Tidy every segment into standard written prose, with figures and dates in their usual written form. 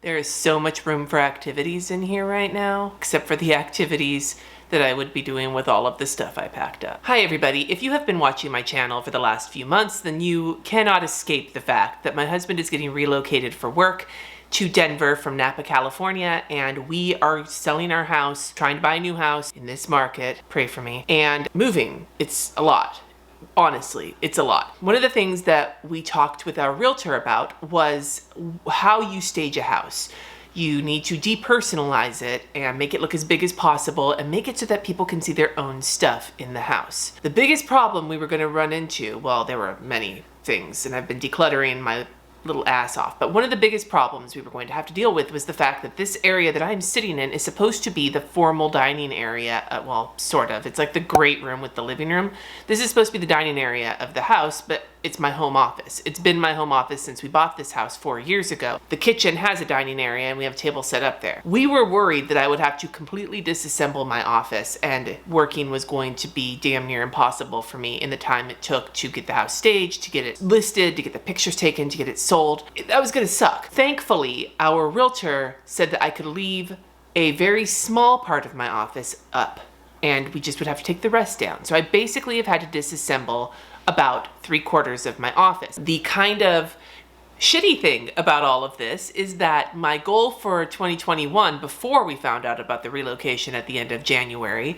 There is so much room for activities in here right now, except for the activities that I would be doing with all of the stuff I packed up. Hi everybody, if you have been watching my channel for the last few months, then you cannot escape the fact that my husband is getting relocated for work to Denver from Napa, California, and we are selling our house, trying to buy a new house in this market, pray for me, and moving. It's a lot. Honestly, it's a lot. One of the things that we talked with our realtor about was how you stage a house. You need to depersonalize it and make it look as big as possible and make it so that people can see their own stuff in the house. The biggest problem we were going to run into, well, there were many things, and I've been decluttering my little ass off, but one of the biggest problems we were going to have to deal with was the fact that this area that I'm sitting in is supposed to be the formal dining area. Well, sort of. It's like the great room with the living room. This is supposed to be the dining area of the house, but it's my home office. It's been my home office since we bought this house 4 years ago. The kitchen has a dining area and we have a table set up there. We were worried that I would have to completely disassemble my office and working was going to be damn near impossible for me in the time it took to get the house staged, to get it listed, to get the pictures taken, to get it sold. That was gonna suck. Thankfully, our realtor said that I could leave a very small part of my office up and we just would have to take the rest down. So I basically have had to disassemble about 3/4 of my office. The kind of shitty thing about all of this is that my goal for 2021, before we found out about the relocation at the end of January,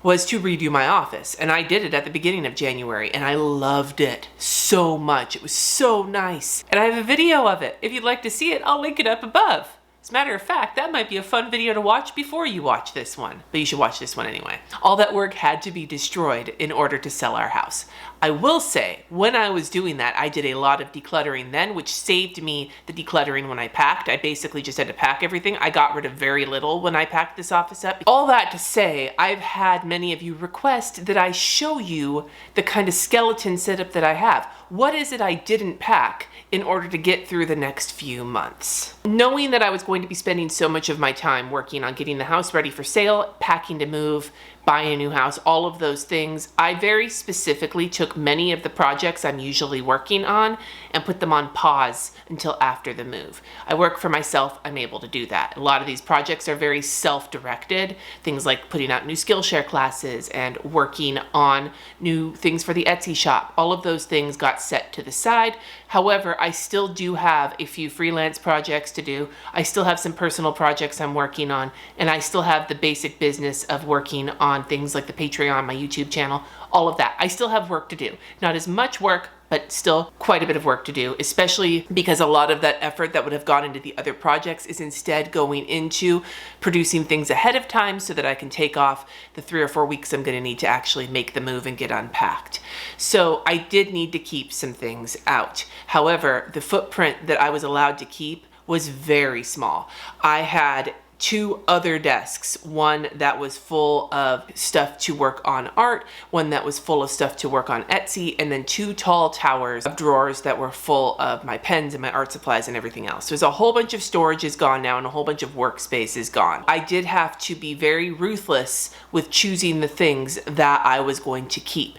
was to redo my office. And I did it at the beginning of January and I loved it so much. It was so nice. And I have a video of it. If you'd like to see it, I'll link it up above. As a matter of fact, that might be a fun video to watch before you watch this one, but you should watch this one anyway. All that work had to be destroyed in order to sell our house. I will say, when I was doing that, I did a lot of decluttering then, which saved me the decluttering when I packed. I basically just had to pack everything. I got rid of very little when I packed this office up. All that to say, I've had many of you request that I show you the kind of skeleton setup that I have. What is it I didn't pack in order to get through the next few months? Knowing that I was going to be spending so much of my time working on getting the house ready for sale, packing to move, buying a new house, all of those things, I very specifically took many of the projects I'm usually working on and put them on pause until after the move. I work for myself, I'm able to do that. A lot of these projects are very self-directed, things like putting out new Skillshare classes and working on new things for the Etsy shop. All of those things got set to the side. However, I still do have a few freelance projects to do. I still have some personal projects I'm working on, and I still have the basic business of working on things like the Patreon, my YouTube channel, all of that. I still have work to do. Not as much work, but still quite a bit of work to do, especially because a lot of that effort that would have gone into the other projects is instead going into producing things ahead of time so that I can take off the 3 or 4 weeks I'm gonna need to actually make the move and get unpacked. So I did need to keep some things out. However, the footprint that I was allowed to keep was very small. I had 2 other desks, one that was full of stuff to work on art, one that was full of stuff to work on Etsy, and then 2 tall towers of drawers that were full of my pens and my art supplies and everything else. So there's a whole bunch of storage is gone now and a whole bunch of workspace is gone. I did have to be very ruthless with choosing the things that I was going to keep.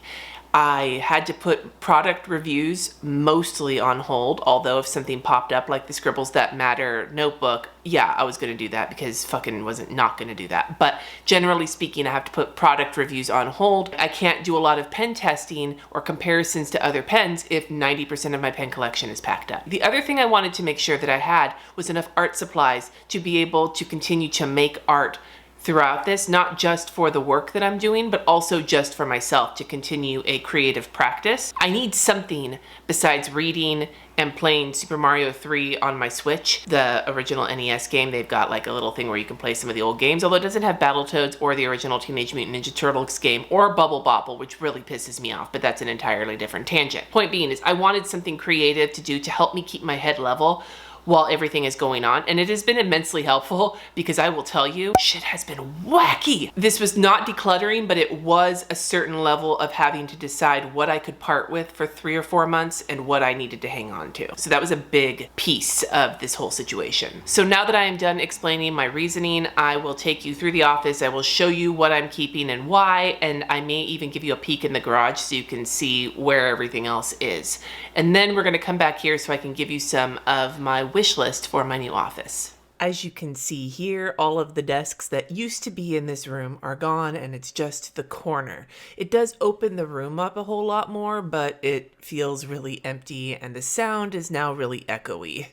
I had to put product reviews mostly on hold, although if something popped up like the Scribbles That Matter notebook, yeah, I was gonna do that because fucking wasn't not gonna do that. But generally speaking, I have to put product reviews on hold. I can't do a lot of pen testing or comparisons to other pens if 90% of my pen collection is packed up. The other thing I wanted to make sure that I had was enough art supplies to be able to continue to make art throughout this, not just for the work that I'm doing, but also just for myself to continue a creative practice. I need something besides reading and playing Super Mario 3 on my Switch, the original NES game. They've got like a little thing where you can play some of the old games, although it doesn't have Battletoads or the original Teenage Mutant Ninja Turtles game or Bubble Bobble, which really pisses me off, but that's an entirely different tangent. Point being is I wanted something creative to do to help me keep my head level while everything is going on, and it has been immensely helpful because I will tell you, shit has been wacky. This was not decluttering, but it was a certain level of having to decide what I could part with for 3 or 4 months and what I needed to hang on to. So that was a big piece of this whole situation. So now that I am done explaining my reasoning, I will take you through the office. I will show you what I'm keeping and why, and I may even give you a peek in the garage so you can see where everything else is. And then we're gonna come back here so I can give you some of my wish list for my new office. As you can see here, all of the desks that used to be in this room are gone and it's just the corner. It does open the room up a whole lot more, but it feels really empty and the sound is now really echoey.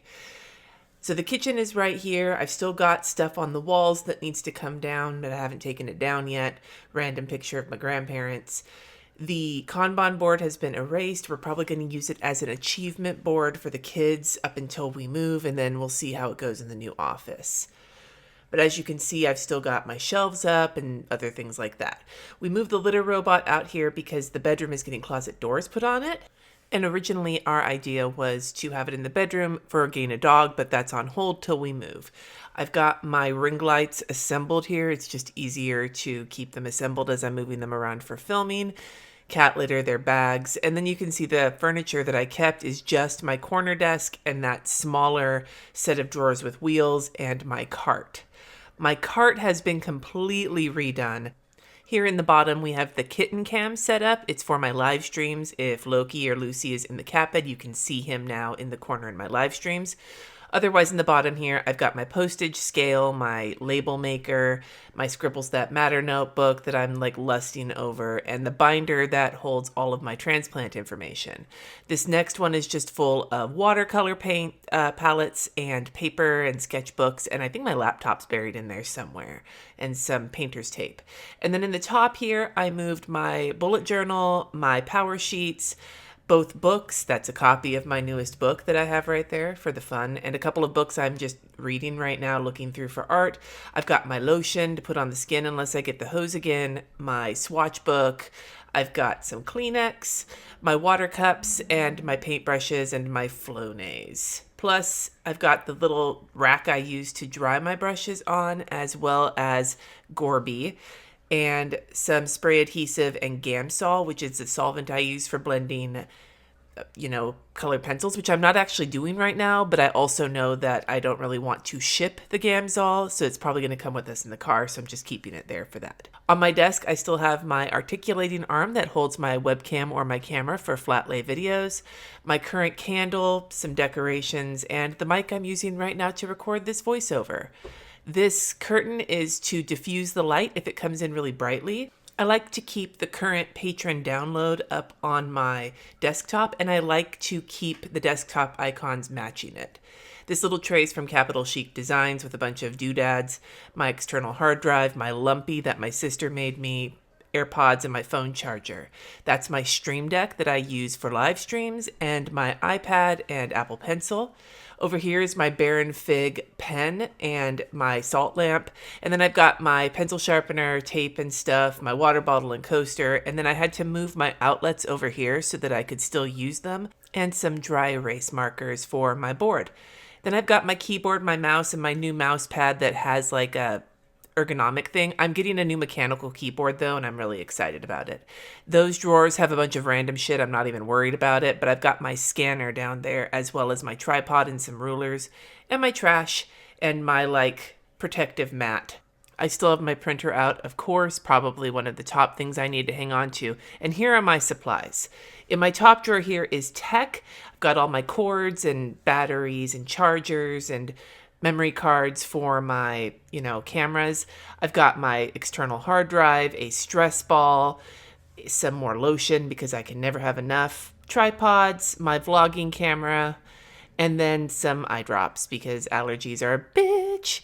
So the kitchen is right here. I've still got stuff on the walls that needs to come down, but I haven't taken it down yet. Random picture of my grandparents. The Kanban board has been erased. We're probably going to use it as an achievement board for the kids up until we move, and then we'll see how it goes in the new office. But as you can see, I've still got my shelves up and other things like that. We moved the litter robot out here because the bedroom is getting closet doors put on it. And originally our idea was to have it in the bedroom for gain a dog, but that's on hold till we move. I've got my ring lights assembled here. It's just easier to keep them assembled as I'm moving them around for filming. Cat litter, their bags. And then you can see the furniture that I kept is just my corner desk and that smaller set of drawers with wheels and my cart. My cart has been completely redone. Here in the bottom, we have the kitten cam set up. It's for my live streams. If Loki or Lucy is in the cat bed, you can see him now in the corner in my live streams. Otherwise, in the bottom here, I've got my postage scale, my label maker, my Scribbles That Matter notebook that I'm like lusting over, and the binder that holds all of my transplant information. This next one is just full of watercolor paint palettes and paper and sketchbooks, and I think my laptop's buried in there somewhere, and some painter's tape. And then in the top here, I moved my bullet journal, my power sheets, both books, that's a copy of my newest book that I have right there for the fun, and a couple of books I'm just reading right now, looking through for art. I've got my lotion to put on the skin unless I get the hose again, my swatch book, I've got some Kleenex, my water cups, and my paintbrushes and my Flonase. Plus, I've got the little rack I use to dry my brushes on, as well as Gorby, and some spray adhesive and Gamsol, which is the solvent I use for blending, colored pencils, which I'm not actually doing right now, but I also know that I don't really want to ship the Gamsol, so it's probably going to come with us in the car, so I'm just keeping it there for that. On my desk, I still have my articulating arm that holds my webcam or my camera for flat lay videos, my current candle, some decorations, and the mic I'm using right now to record this voiceover. This curtain is to diffuse the light if it comes in really brightly. I like to keep the current patron download up on my desktop, and I like to keep the desktop icons matching it. This little tray is from Capital Chic Designs with a bunch of doodads, my external hard drive, my Lumpy that my sister made me, AirPods, and my phone charger. That's my Stream Deck that I use for live streams, and my iPad and Apple Pencil. Over here is my Baron Fig pen and my salt lamp. And then I've got my pencil sharpener, tape and stuff, my water bottle and coaster. And then I had to move my outlets over here so that I could still use them, and some dry erase markers for my board. Then I've got my keyboard, my mouse, and my new mouse pad that has like a ergonomic thing. I'm getting a new mechanical keyboard though, and I'm really excited about it. Those drawers have a bunch of random shit. I'm not even worried about it, but I've got my scanner down there, as well as my tripod and some rulers, and my trash, and my protective mat. I still have my printer out, of course, probably one of the top things I need to hang on to. And here are my supplies. In my top drawer here is tech. I've got all my cords and batteries and chargers and memory cards for my, cameras. I've got my external hard drive, a stress ball, some more lotion because I can never have enough, tripods, my vlogging camera, and then some eye drops because allergies are a bitch,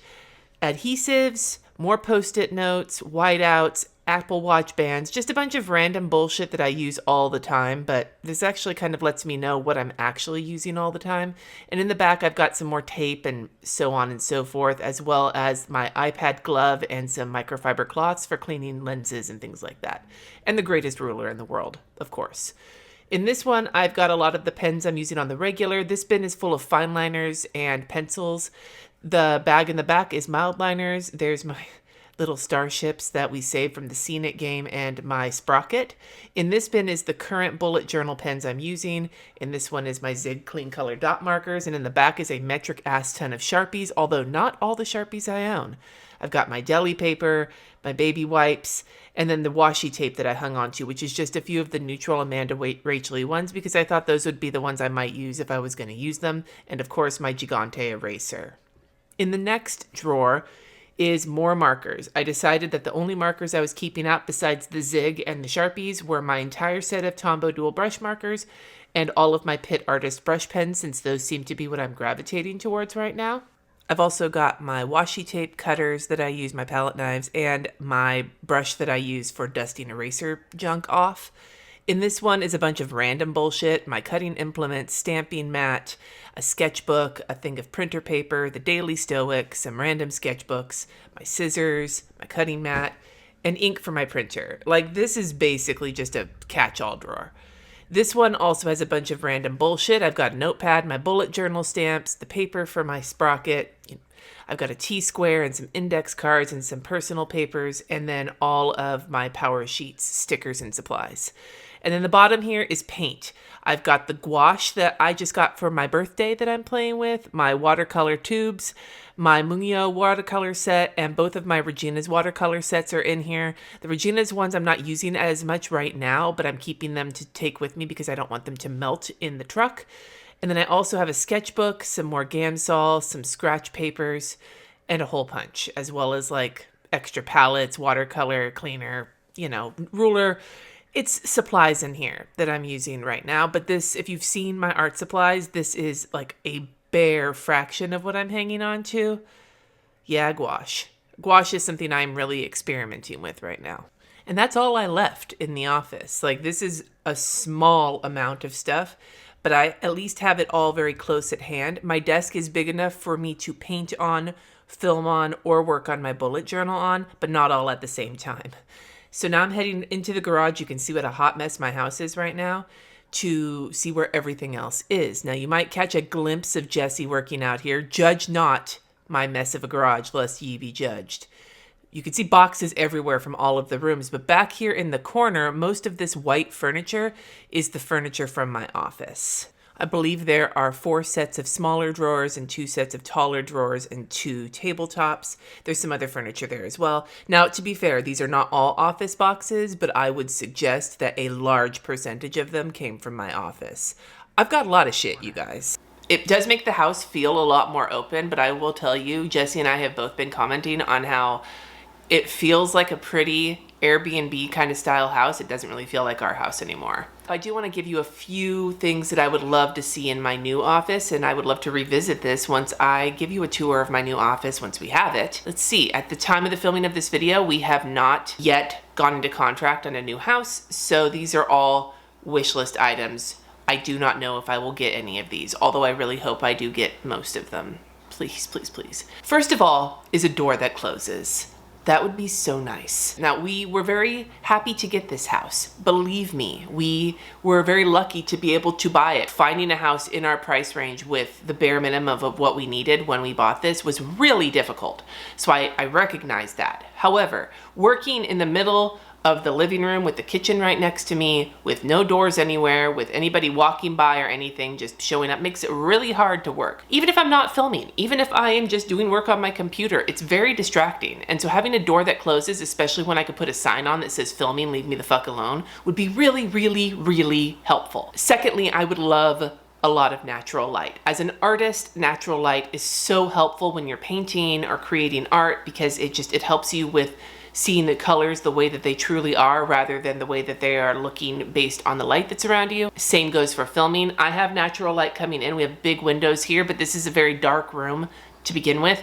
adhesives, more post-it notes, whiteouts, Apple Watch bands, just a bunch of random bullshit that I use all the time, but this actually kind of lets me know what I'm actually using all the time. And in the back, I've got some more tape and so on and so forth, as well as my iPad glove and some microfiber cloths for cleaning lenses and things like that. And the greatest ruler in the world, of course. In this one, I've got a lot of the pens I'm using on the regular. This bin is full of fine liners and pencils. The bag in the back is mild liners. There's my little starships that we saved from the Scene It game and my sprocket. In this bin is the current bullet journal pens I'm using. In this one is my Zig Clean Color dot markers. And in the back is a metric ass ton of Sharpies, although not all the Sharpies I own. I've got my deli paper, my baby wipes, and then the washi tape that I hung onto, which is just a few of the neutral Amanda Rachel ones because I thought those would be the ones I might use if I was going to use them. And of course, my Gigante eraser. In the next drawer is more markers. I decided that the only markers I was keeping up besides the Zig and the Sharpies were my entire set of Tombow dual brush markers and all of my Pitt Artist brush pens, since those seem to be what I'm gravitating towards right now. I've also got my washi tape cutters that I use, my palette knives, and my brush that I use for dusting eraser junk off. In this one is a bunch of random bullshit: my cutting implements, stamping mat, a sketchbook, a thing of printer paper, the Daily Stoic, some random sketchbooks, my scissors, my cutting mat, and ink for my printer. Like, this is basically just a catch-all drawer. This one also has a bunch of random bullshit. I've got a notepad, my bullet journal stamps, the paper for my sprocket. I've got a T-square and some index cards and some personal papers, and then all of my power sheets, stickers, and supplies. And then the bottom here is paint. I've got the gouache that I just got for my birthday that I'm playing with, my watercolor tubes, my Mungyo watercolor set, and both of my Regina's watercolor sets are in here. The Regina's ones I'm not using as much right now, but I'm keeping them to take with me because I don't want them to melt in the truck. And then I also have a sketchbook, some more Gamsol, some scratch papers, and a hole punch, as well as like extra palettes, watercolor cleaner, ruler. It's supplies in here that I'm using right now, but this, if you've seen my art supplies, this is like a bare fraction of what I'm hanging on to. Yeah, gouache. Gouache is something I'm really experimenting with right now. And that's all I left in the office. Like, this is a small amount of stuff, but I at least have it all very close at hand. My desk is big enough for me to paint on, film on, or work on my bullet journal on, but not all at the same time. So now I'm heading into the garage. You can see what a hot mess my house is right now, to see where everything else is. Now, you might catch a glimpse of Jesse working out here. Judge not my mess of a garage, lest ye be judged. You can see boxes everywhere from all of the rooms, but back here in the corner, most of this white furniture is the furniture from my office. I believe there are 4 sets of smaller drawers and 2 sets of taller drawers and 2 tabletops. There's some other furniture there as well. Now, to be fair, these are not all office boxes, but I would suggest that a large percentage of them came from my office. I've got a lot of shit, you guys. It does make the house feel a lot more open, but I will tell you, Jesse and I have both been commenting on how it feels like a pretty Airbnb kind of style house. It doesn't really feel like our house anymore. I do want to give you a few things that I would love to see in my new office, and I would love to revisit this once I give you a tour of my new office once we have it. Let's see, at the time of the filming of this video, we have not yet gone into contract on a new house, so these are all wish list items. I do not know if I will get any of these, although I really hope I do get most of them. Please, please, please. First of all is a door that closes. That would be so nice. Now, we were very happy to get this house. Believe me, we were very lucky to be able to buy it. Finding a house in our price range with the bare minimum of what we needed when we bought this was really difficult. So I recognize that. However, working in the middle of the living room with the kitchen right next to me, with no doors anywhere, with anybody walking by or anything just showing up, makes it really hard to work. Even if I'm not filming, even if I am just doing work on my computer, it's very distracting. And so having a door that closes, especially when I could put a sign on that says filming, leave me the fuck alone, would be really, really, really helpful. Secondly, I would love a lot of natural light. As an artist, natural light is so helpful when you're painting or creating art, because it helps you with seeing the colors the way that they truly are rather than the way that they are looking based on the light that's around you. Same goes for filming. I have natural light coming in. We have big windows here, but this is a very dark room to begin with.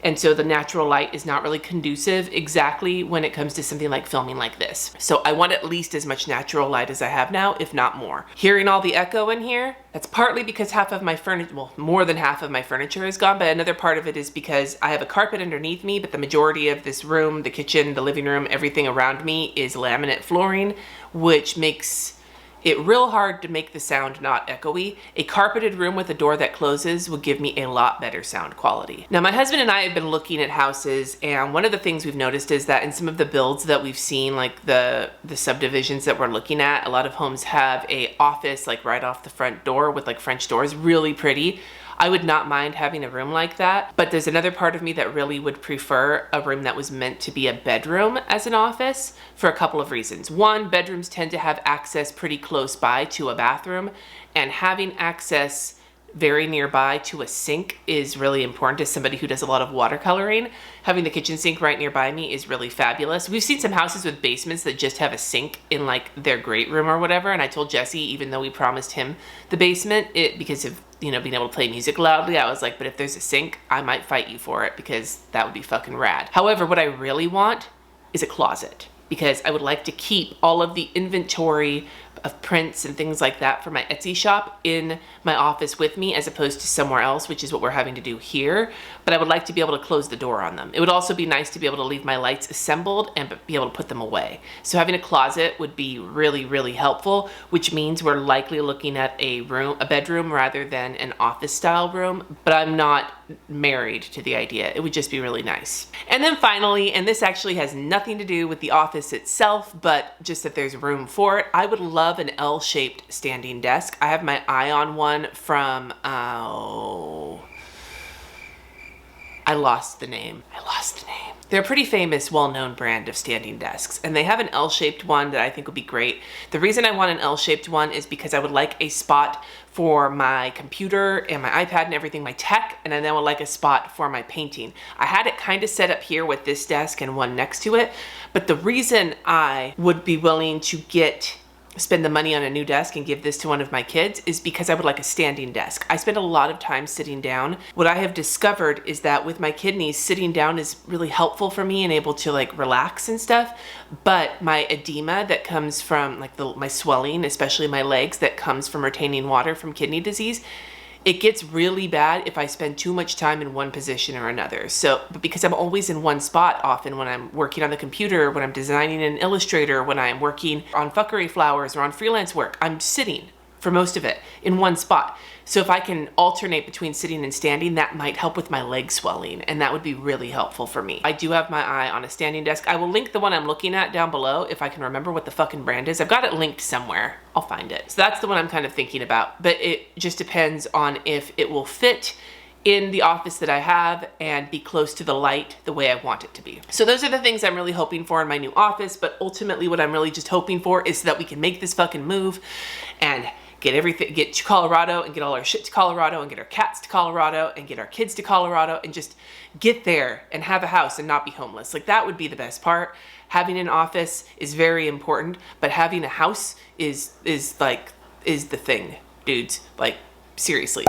And so the natural light is not really conducive exactly when it comes to something like filming like this. So I want at least as much natural light as I have now, if not more. Hearing all the echo in here, that's partly because half of my furniture, well, more than half of my furniture is gone, but another part of it is because I have a carpet underneath me, but the majority of this room, the kitchen, the living room, everything around me is laminate flooring, which makes it real hard to make the sound not echoey. A carpeted room with a door that closes would give me a lot better sound quality. Now, my husband and I have been looking at houses, and one of the things we've noticed is that in some of the builds that we've seen, like the subdivisions that we're looking at, a lot of homes have a office like right off the front door with like French doors, really pretty. I would not mind having a room like that, but there's another part of me that really would prefer a room that was meant to be a bedroom as an office for a couple of reasons. One, bedrooms tend to have access pretty close by to a bathroom, and having access very nearby to a sink is really important as somebody who does a lot of watercoloring. Having the kitchen sink right nearby me is really fabulous. We've seen some houses with basements that just have a sink in like their great room or whatever, and I told Jesse, even though we promised him the basement, because of, you know, being able to play music loudly, I was like, but if there's a sink, I might fight you for it because that would be fucking rad. However, what I really want is a closet, because I would like to keep all of the inventory of prints and things like that for my Etsy shop in my office with me, as opposed to somewhere else, which is what we're having to do here. But I would like to be able to close the door on them. It would also be nice to be able to leave my lights assembled and be able to put them away. So having a closet would be really, really helpful, which means we're likely looking at a bedroom rather than an office style room, but I'm not married to the idea. It would just be really nice. And then finally, and this actually has nothing to do with the office itself, but just that there's room for it, I would love an L-shaped standing desk. I have my eye on one from, I lost the name. They're a pretty famous, well-known brand of standing desks, and they have an L-shaped one that I think would be great. The reason I want an L-shaped one is because I would like a spot for my computer and my iPad and everything, my tech, and then I would like a spot for my painting. I had it kind of set up here with this desk and one next to it, but the reason I would be willing to spend the money on a new desk and give this to one of my kids is because I would like a standing desk. I spend a lot of time sitting down. What I have discovered is that with my kidneys, sitting down is really helpful for me and able to like relax and stuff. But my edema that comes from like my swelling, especially my legs, that comes from retaining water from kidney disease, it gets really bad if I spend too much time in one position or another. But because I'm always in one spot, often when I'm working on the computer, when I'm designing in Illustrator, when I'm working on fuckery flowers or on freelance work, I'm sitting for most of it in one spot. So if I can alternate between sitting and standing, that might help with my leg swelling, and that would be really helpful for me. I do have my eye on a standing desk. I will link the one I'm looking at down below if I can remember what the fucking brand is. I've got it linked somewhere. I'll find it. So that's the one I'm kind of thinking about, but it just depends on if it will fit in the office that I have and be close to the light the way I want it to be. So those are the things I'm really hoping for in my new office, but ultimately what I'm really just hoping for is that we can make this fucking move and get to Colorado and get all our shit to Colorado and get our cats to Colorado and get our kids to Colorado and just get there and have a house and not be homeless. Like, that would be the best part. Having an office is very important, but having a house is the thing, dudes. Like, seriously.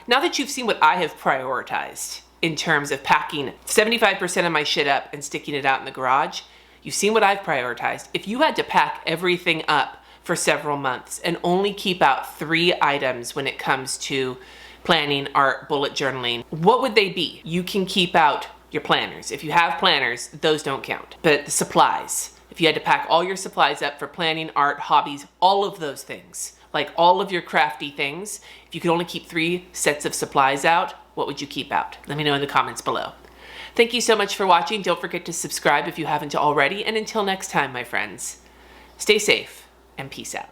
Now that you've seen what I have prioritized in terms of packing 75% of my shit up and sticking it out in the garage, you've seen what I've prioritized. If you had to pack everything up for several months and only keep out 3 items when it comes to planning, art, bullet journaling, what would they be? You can keep out your planners. If you have planners, those don't count. But the supplies, if you had to pack all your supplies up for planning, art, hobbies, all of those things, like all of your crafty things, if you could only keep 3 sets of supplies out, what would you keep out? Let me know in the comments below. Thank you so much for watching. Don't forget to subscribe if you haven't already. And until next time, my friends, stay safe and peace out.